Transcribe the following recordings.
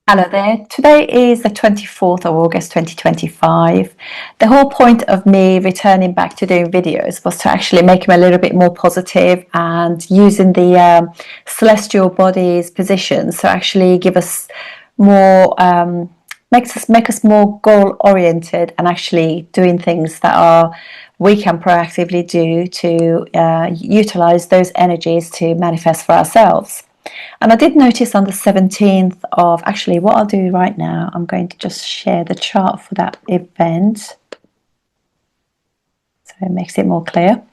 Hello there. Today is the 24th of August 2025. The whole point of me returning back to doing videos was to actually make them a little bit more positive and using the celestial bodies positions to actually give us more, make us more goal oriented and actually doing things that we can proactively do to utilize those energies to manifest for ourselves. And I did notice on the 17th of, actually what I'll do right now, I'm going to just share the chart for that event. So it makes it more clear.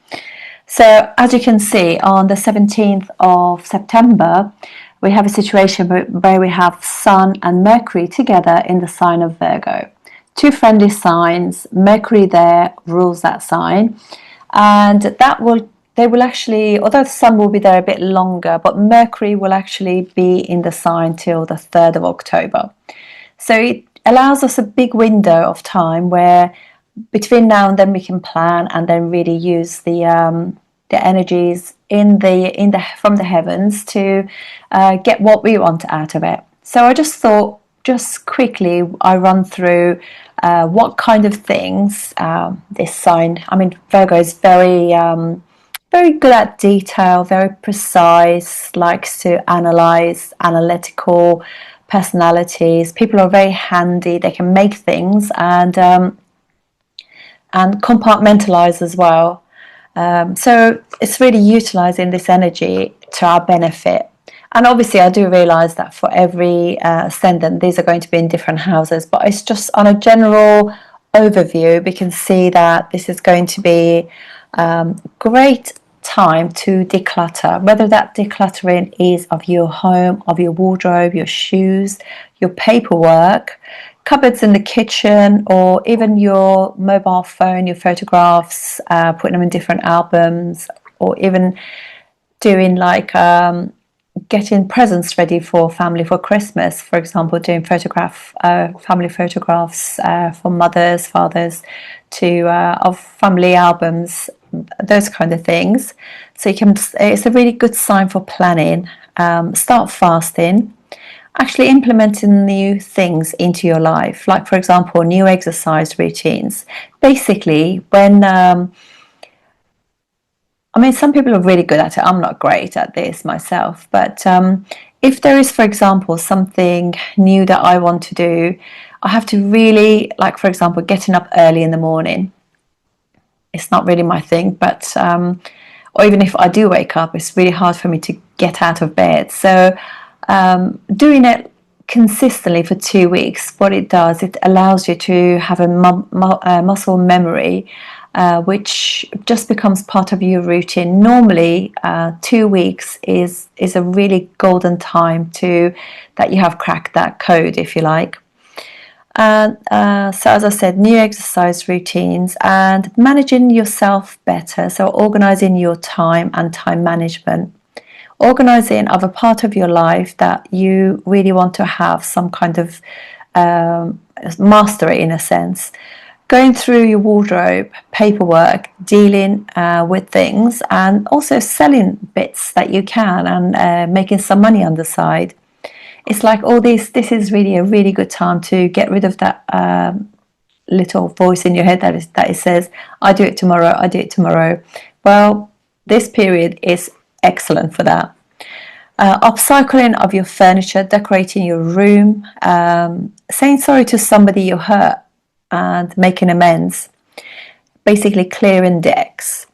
So as you can see, on the 17th of September, we have a situation where we have Sun and Mercury together in the sign of Virgo. Two friendly signs, Mercury there rules that sign. And they will actually, although the Sun will be there a bit longer, but Mercury will actually be in the sign till the 3rd of October. So it allows us a big window of time where between now and then we can plan and then really use the energies from the heavens to get what we want out of it. So I just thought, just quickly, I run through what kind of things this sign. I mean, Virgo is very good at detail, very precise, likes to analyze, analytical personalities. People are very handy. They can make things and compartmentalize as well. So it's really utilizing this energy to our benefit. And obviously I do realize that for every ascendant, these are going to be in different houses, but it's just on a general overview, we can see that this is going to be great time to declutter, whether that decluttering is of your home, of your wardrobe, your shoes, your paperwork, cupboards in the kitchen, or even your mobile phone, your photographs, putting them in different albums, or even doing like getting presents ready for family for Christmas, for example, doing family photographs for mothers, fathers, of family albums, those kind of things. So it's a really good sign for planning. Start fasting, actually implementing new things into your life, like for example new exercise routines. Basically, when I mean, some people are really good at it. I'm not great at this myself, but if there is, for example, something new that I want to do, I have to really, like for example, getting up early in the morning. It's not really my thing, but or even if I do wake up, it's really hard for me to get out of bed. So doing it consistently for 2 weeks, what it does, it allows you to have a muscle memory, which just becomes part of your routine. Normally 2 weeks is a really golden time that you have cracked that code, if you like. So as I said, new exercise routines and managing yourself better, so organizing your time and time management, organizing of a part of your life that you really want to have some kind of mastery, in a sense. Going through your wardrobe, paperwork, dealing with things, and also selling bits that you can and making some money on the side. It's like all this is really a really good time to get rid of that little voice in your head that it says, I do it tomorrow, I do it tomorrow. Well, this period is excellent for that. Upcycling of your furniture, decorating your room, saying sorry to somebody you hurt and making amends, basically clearing decks.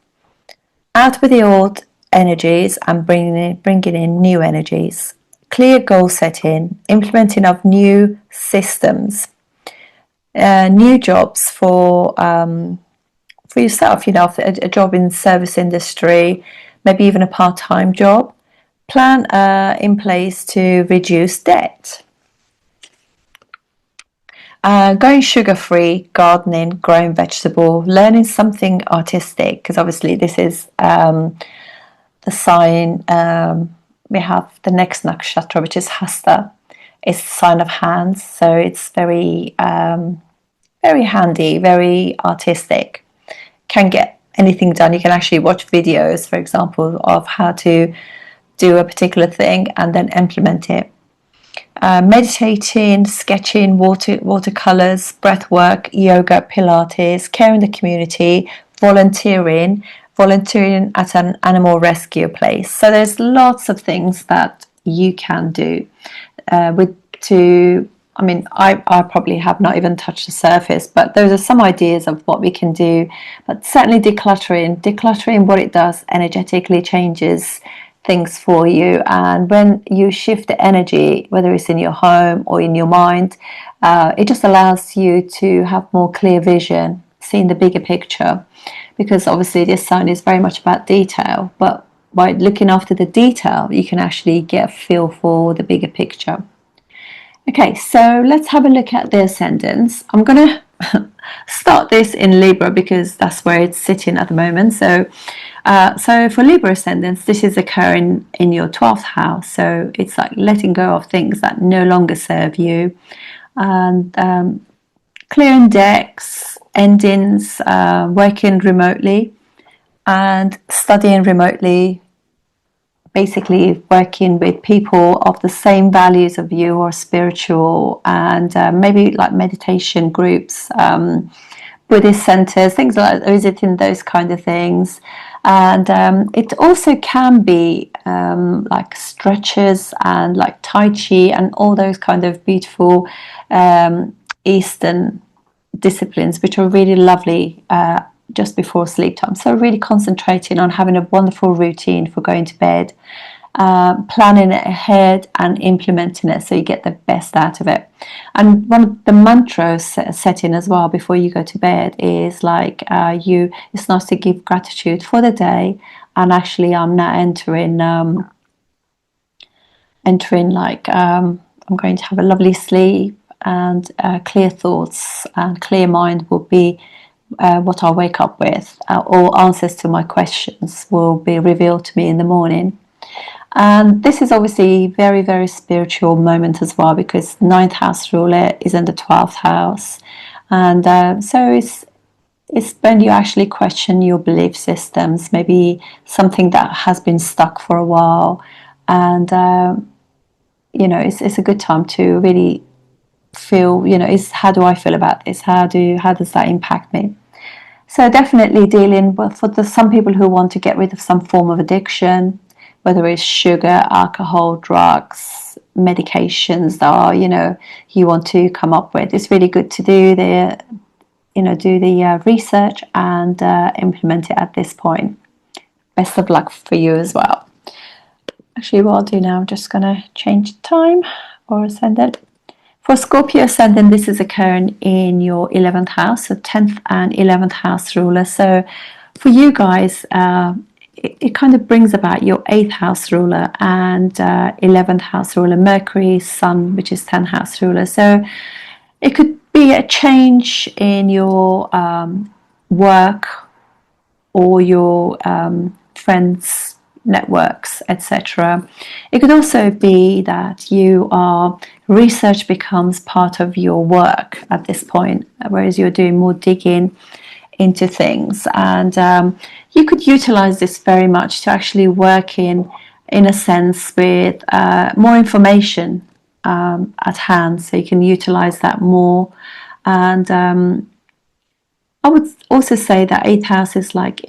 Out with the old energies and bringing in new energies. Clear goal setting, implementing of new systems, new jobs for yourself, you know, a job in the service industry, maybe even a part-time job. Plan in place to reduce debt. Going sugar-free, gardening, growing vegetable, learning something artistic, because obviously this is the sign. We have the next nakshatra, which is Hasta. It's a sign of hands, so it's very very handy, very artistic. Can get anything done. You can actually watch videos, for example, of how to do a particular thing and then implement it. meditating, sketching, watercolors, breath work, yoga, Pilates, care in the community, volunteering at an animal rescue place. So there's lots of things that you can do I mean, I probably have not even touched the surface, but those are some ideas of what we can do. But certainly decluttering, what it does energetically changes things for you. And when you shift the energy, whether it's in your home or in your mind, it just allows you to have more clear vision, seeing the bigger picture. Because obviously this sign is very much about detail, but by looking after the detail, you can actually get a feel for the bigger picture. Okay, so let's have a look at the ascendants. I'm going to start this in Libra because that's where it's sitting at the moment. So for Libra ascendants, this is occurring in your 12th house. So it's like letting go of things that no longer serve you, and clearing decks, endings, working remotely and studying remotely, basically working with people of the same values of you or spiritual, and maybe like meditation groups, Buddhist centers, things like visiting those kind of things. And it also can be like stretches and like Tai Chi and all those kind of beautiful Eastern disciplines, which are really lovely just before sleep time. So really concentrating on having a wonderful routine for going to bed, planning it ahead and implementing it so you get the best out of it. And one of the mantras setting as well before you go to bed is like it's nice to give gratitude for the day, and actually I'm now entering like I'm going to have a lovely sleep, and clear thoughts and clear mind will be what I'll wake up with. All answers to my questions will be revealed to me in the morning. And this is obviously very, very spiritual moment as well, because 9th house ruler is in the 12th house. And so it's when you actually question your belief systems, maybe something that has been stuck for a while. And, it's a good time to really feel, how do I feel about this? How does that impact me? So definitely dealing with, for some people who want to get rid of some form of addiction, whether it's sugar, alcohol, drugs, medications that you want to come up with. It's really good to do the research and implement it at this point. Best of luck for you as well. Actually, what I'll do now, I'm just going to change the time or ascendant. For Scorpio ascendant, this is occurring in your 11th house, so 10th and 11th house ruler. So for you guys, it kind of brings about your 8th house ruler and 11th house ruler, Mercury, Sun, which is 10th house ruler. So it could be a change in your work or your friends' networks, etc. It could also be that research becomes part of your work at this point, whereas you're doing more digging into things. And you could utilize this very much to actually work in a sense with more information at hand, so you can utilize that more. And I would also say that 8th house is like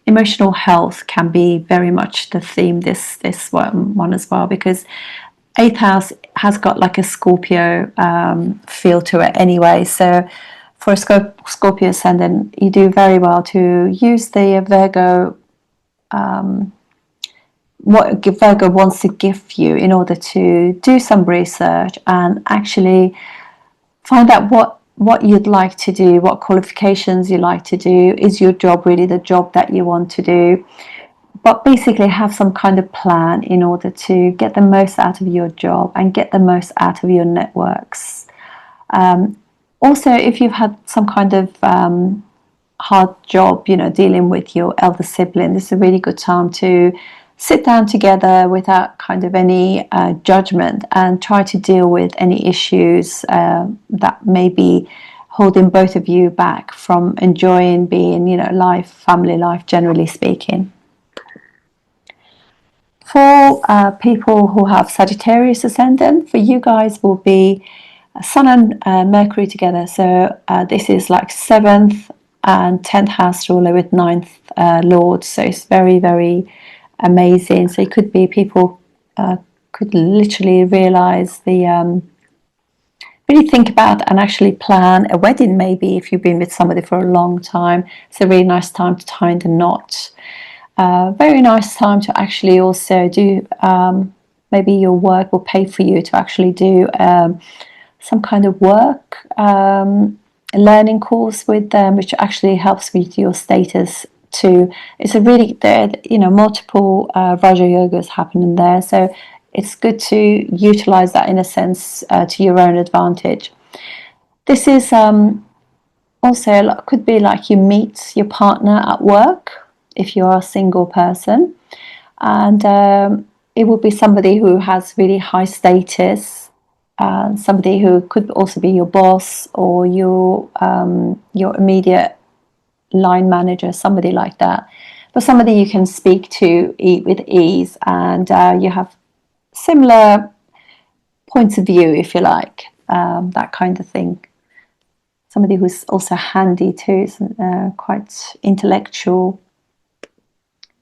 emotional health can be very much the theme this one as well, because 8th house has got like a Scorpio feel to it anyway. So for a Scorpio ascendant, you do very well to use the Virgo, what Virgo wants to give you, in order to do some research and actually find out what you'd like to do, what qualifications you like to do. Is your job really the job that you want to do? But basically have some kind of plan in order to get the most out of your job and get the most out of your networks. Also, if you've had some kind of hard job, dealing with your elder sibling, this is a really good time to sit down together without kind of any judgment and try to deal with any issues that may be holding both of you back from enjoying being, family life, generally speaking. For people who have Sagittarius ascendant, for you guys will be Sun and Mercury together. So this is like 7th and 10th house ruler with 9th lord. So it's very, very amazing. So it could be people could literally realize the really think about and actually plan a wedding, maybe if you've been with somebody for a long time. It's a really nice time to tie the knot. Very nice time to actually also do, maybe your work will pay for you to actually do some kind of work, learning course with them, which actually helps with your status too. It's a really, multiple Raja Yogas happening there. So it's good to utilize that in a sense to your own advantage. This is also could be like you meet your partner at work if you are a single person, and it will be somebody who has really high status, somebody who could also be your boss or your immediate line manager, somebody like that, but somebody you can speak to with ease, and you have similar points of view, if you like, that kind of thing. Somebody who's also handy too, quite intellectual.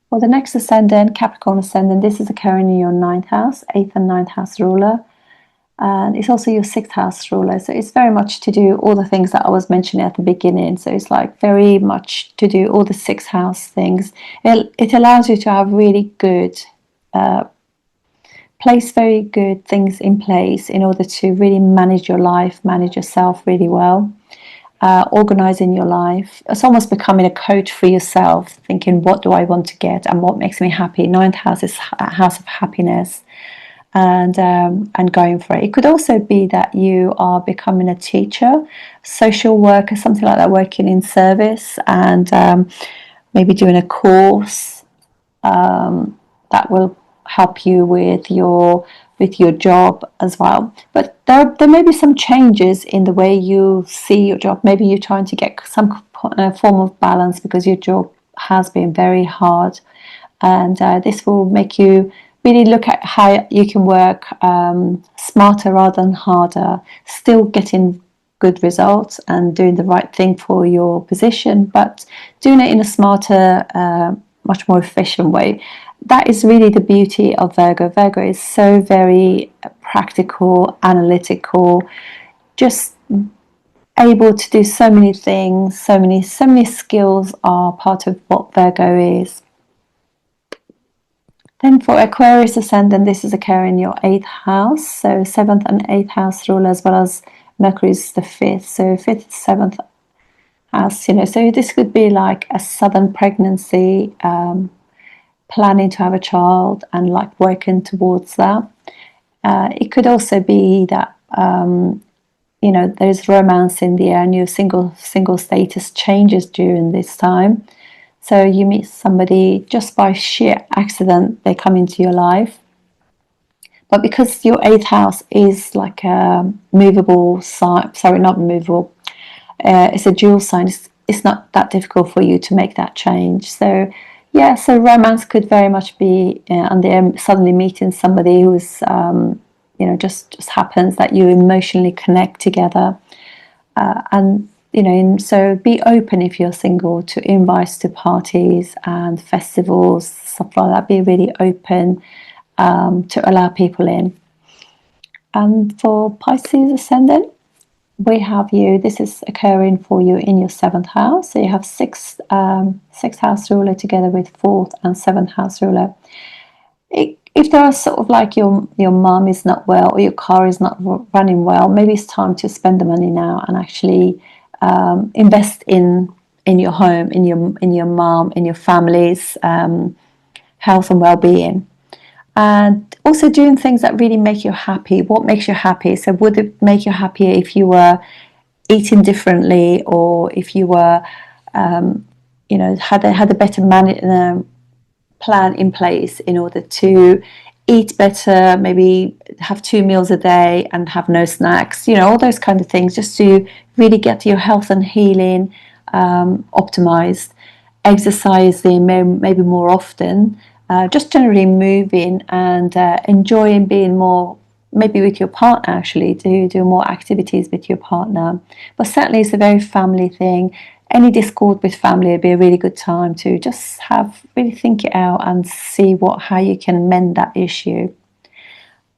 Well, the next ascendant, Capricorn ascendant, this is occurring in your 9th house, 8th and 9th house ruler. And it's also your 6th house ruler. So it's very much to do all the things that I was mentioning at the beginning. So it's like very much to do all the 6th house things. It allows you to have really good place very good things in place in order to really manage your life, manage yourself really well, organizing your life. It's almost becoming a coach for yourself, thinking, what do I want to get and what makes me happy? 9th house is a house of happiness, and going for it. It could also be that you are becoming a teacher, social worker, something like that, working in service, and maybe doing a course that will help you with your job as well. But there may be some changes in the way you see your job. Maybe you're trying to get some form of balance because your job has been very hard, and this will make you really look at how you can work smarter rather than harder, still getting good results and doing the right thing for your position, but doing it in a smarter, much more efficient way. That is really the beauty of Virgo. Virgo is so very practical, analytical, just able to do so many things. So many skills are part of what Virgo is. Then for Aquarius ascendant, this is occurring in your 8th house. So 7th and 8th house rule, as well as Mercury is the 5th. So 5th, 7th house, so this could be like a sudden pregnancy, planning to have a child and like working towards that. It could also be that there's romance in the air and your single status changes during this time. So you meet somebody just by sheer accident, they come into your life. But because your 8th house is like a movable sign, sorry, not movable, it's a dual sign, it's not that difficult for you to make that change. So yeah, so romance could very much be, and they're suddenly meeting somebody who's, just happens that you emotionally connect together. And so be open if you're single to invites to parties and festivals, stuff like that. Be really open to allow people in. And for Pisces ascendant, we have you, this is occurring for you in your 7th house. So you have 6th house ruler together with 4th and 7th house ruler. If there are sort of like your mum is not well or your car is not running well, maybe it's time to spend the money now and actually invest in your home, in your mum, in your family's health and well-being. And also doing things that really make you happy. What makes you happy? So would it make you happier if you were eating differently, or if you were, had a better plan in place in order to eat better, maybe have 2 meals a day and have no snacks, all those kind of things, just to really get your health and healing optimized, exercising maybe more often, just generally moving and enjoying being more, maybe with your partner, actually do more activities with your partner. But certainly it's a very family thing. Any discord with family would be a really good time to just really think it out and see how you can mend that issue.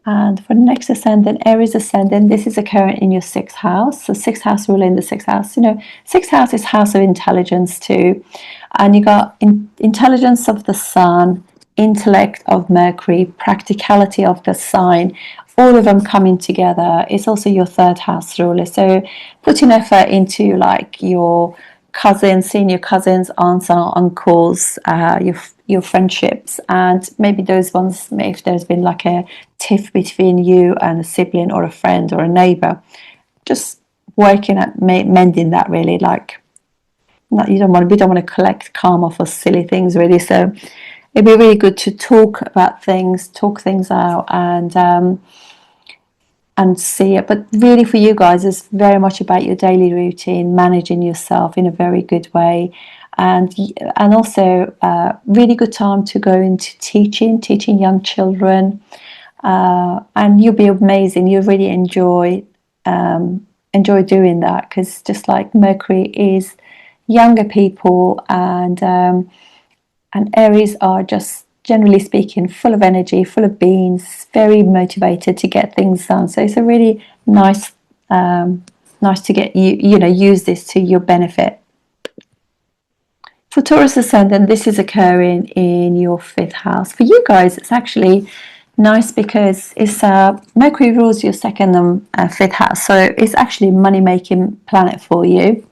And for the next ascendant, Aries ascendant, this is occurring in your 6th house. So 6th house ruler in the 6th house. 6th house is house of intelligence too. And you got intelligence of the sun, intellect of Mercury, practicality of the sign, all of them coming together. It's also your 3rd house ruler. So putting effort into like your cousins, seeing your cousins, aunts and uncles, your friendships, and maybe those ones, if there's been like a tiff between you and a sibling or a friend or a neighbor, just working at mending that, really. Like, we don't want to collect karma for silly things, really. So it'd be really good to talk things out and see it. But really for you guys, it's very much about your daily routine, managing yourself in a very good way, and also really good time to go into teaching young children, and you'll be amazing. You'll really enjoy doing that, because just like Mercury is younger people, and Aries are, just generally speaking, full of energy, full of beans, very motivated to get things done. So it's a really nice to get use this to your benefit. For Taurus ascendant, this is occurring in your 5th house. For you guys, it's actually nice because it's Mercury rules your 2nd and 5th house, so it's actually a money-making planet for you,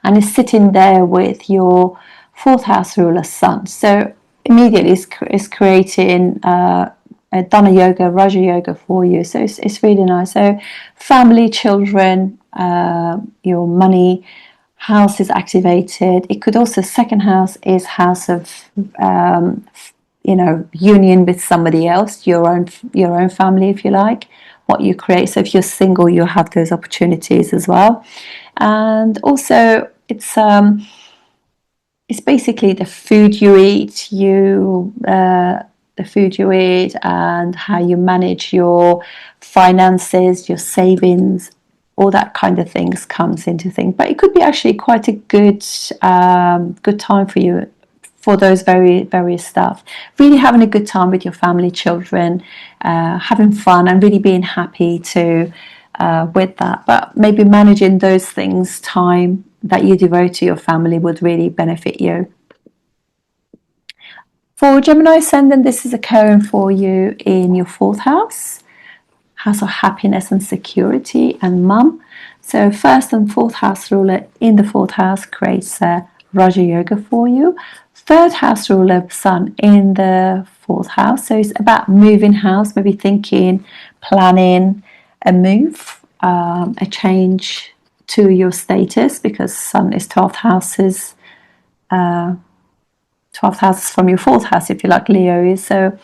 and it's sitting there with your 4th house ruler Sun. So immediately it's creating a Dana Yoga, Raja Yoga for you. So it's really nice. So family, children, your money house is activated. It could also, 2nd house is house of union with somebody else, your own family, if you like, what you create. So if you're single, you'll have those opportunities as well. And also it's basically the food you eat, and how you manage your finances, your savings, all that kind of things comes into things. But it could be actually quite a good time for you for those various stuff. Really having a good time with your family, children, having fun and really being happy with that. But maybe managing those things, time that you devote to your family, would really benefit you. For Gemini ascendant, this is occurring for you in your 4th house of happiness and security and mum. So 1st and 4th house ruler in the 4th house creates Raja Yoga for you. 3rd house ruler Sun in the 4th house, so it's about moving house, maybe thinking, planning a move, a change to your status, because Sun is 12th houses from your 4th house, if you like, Leo is. So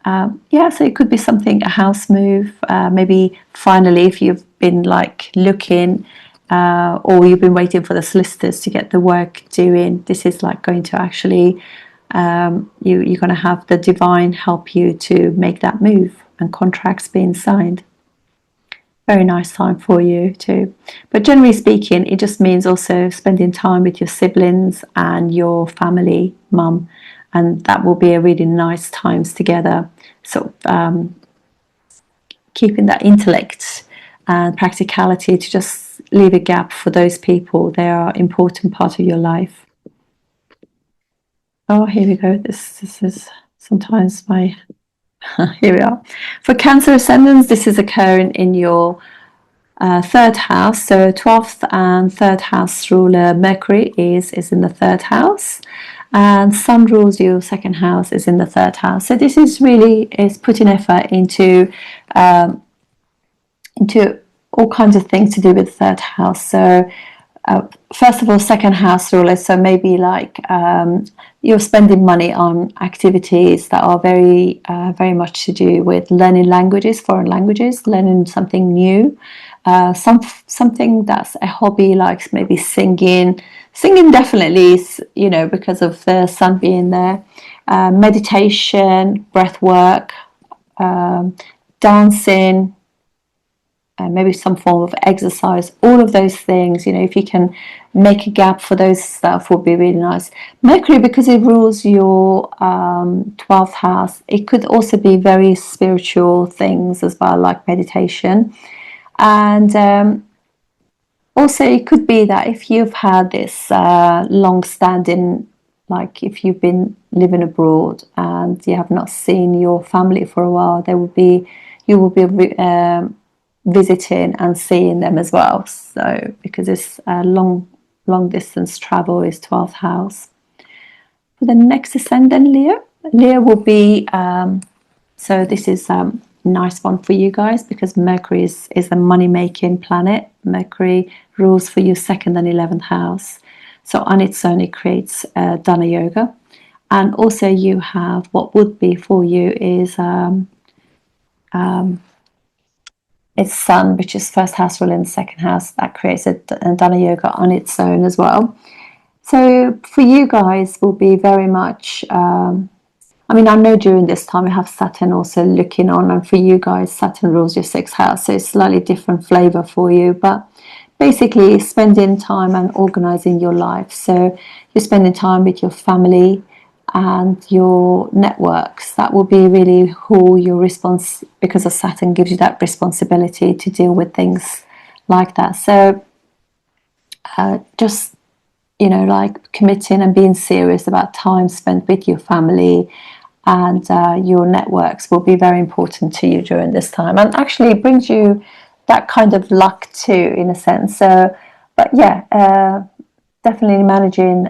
so it could be something, a house move, maybe finally, if you've been like looking, or you've been waiting for the solicitors to get the work doing, this is like going to actually, you're going to have the divine help you to make that move, and contracts being signed. Very nice time for you too. But generally speaking, it just means also spending time with your siblings and your family, mum, and that will be a really nice times together. So keeping that intellect and practicality to just leave a gap for those people. They are an important part of your life. Oh, here we go. This is sometimes my here we are. For Cancer ascendants, this is occurring in your 3rd house. So 12th and 3rd house ruler Mercury is in the 3rd house, and Sun rules your 2nd house, is in the 3rd house. So this is putting effort into all kinds of things to do with 3rd house. So first of all, 2nd house ruler, so maybe like you're spending money on activities that are very much to do with learning languages, foreign languages, learning something new, something that's a hobby, like maybe singing definitely, because of the sun being there. meditation, breath work, dancing, maybe some form of exercise, all of those things, you know, if you can make a gap for those stuff would be really nice. Mercury, because it rules your 12th house, it could also be very spiritual things as well, like meditation. And also it could be that if you've had this long-standing, like if you've been living abroad and you have not seen your family for a while, you will be visiting and seeing them as well. So because it's long distance travel is 12th house. For the next ascendant, Leo will be so this is nice one for you guys, because Mercury is a money making planet. Mercury rules for your 2nd and 11th house, so on its own it creates Dana Yoga. And also you have what would be for you is its Sun, which is 1st house ruling 2nd house, that creates a Dana Yoga on its own as well. So for you guys will be very much I mean, I know during this time we have Saturn also looking on, and for you guys Saturn rules your 6th house, so it's slightly different flavor for you, but basically spending time and organizing your life. So you're spending time with your family and your networks. That will be really who your response, because of Saturn gives you that responsibility to deal with things like that. So just, you know, like committing and being serious about time spent with your family and your networks will be very important to you during this time, and actually brings you that kind of luck too, in a sense. So, but yeah, definitely managing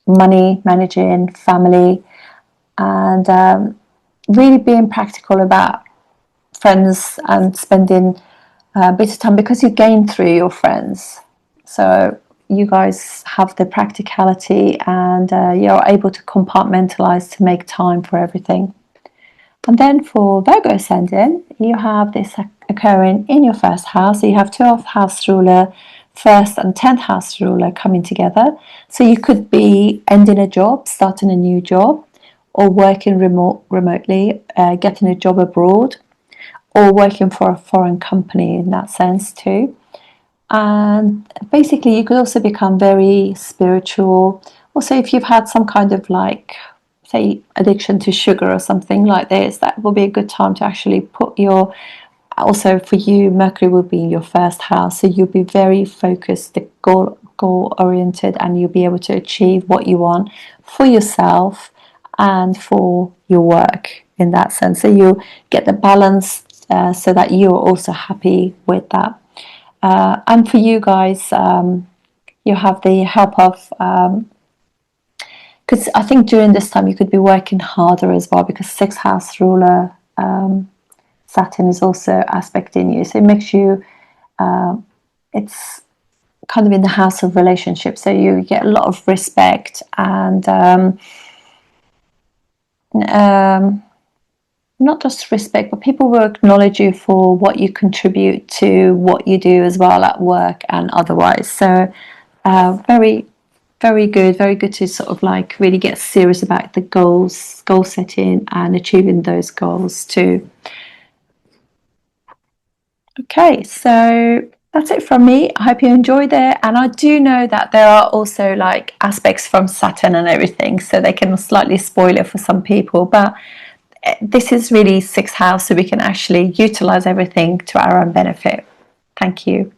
money, managing family, and really being practical about friends and spending a bit of time, because you gain through your friends. So you guys have the practicality, and you're able to compartmentalize to make time for everything. And then for Virgo ascendant, you have this occurring in your 1st house. So you have 12th house ruler, 1st and 10th house ruler coming together. So you could be ending a job, starting a new job, or working remotely, getting a job abroad, or working for a foreign company in that sense too. And basically you could also become very spiritual. Also, if you've had some kind of, like, say, addiction to sugar or something like this, that will be a good time to actually put your, also for you, Mercury will be in your 1st house, so you'll be very focused, goal oriented, and you'll be able to achieve what you want for yourself and for your work in that sense. So you get the balance so that you're also happy with that. And for you guys, you have the help of, because I think during this time you could be working harder as well, because 6th house ruler Saturn is also aspecting you, so it makes you, it's kind of in the house of relationships, so you get a lot of respect, and not just respect, but people will acknowledge you for what you contribute to what you do as well at work and otherwise. So very good to sort of like really get serious about the goal setting and achieving those goals too. Okay, so that's it from me. I hope you enjoyed it, and I do know that there are also like aspects from Saturn and everything, so they can slightly spoil it for some people, but this is really 6th house, so we can actually utilize everything to our own benefit. Thank you.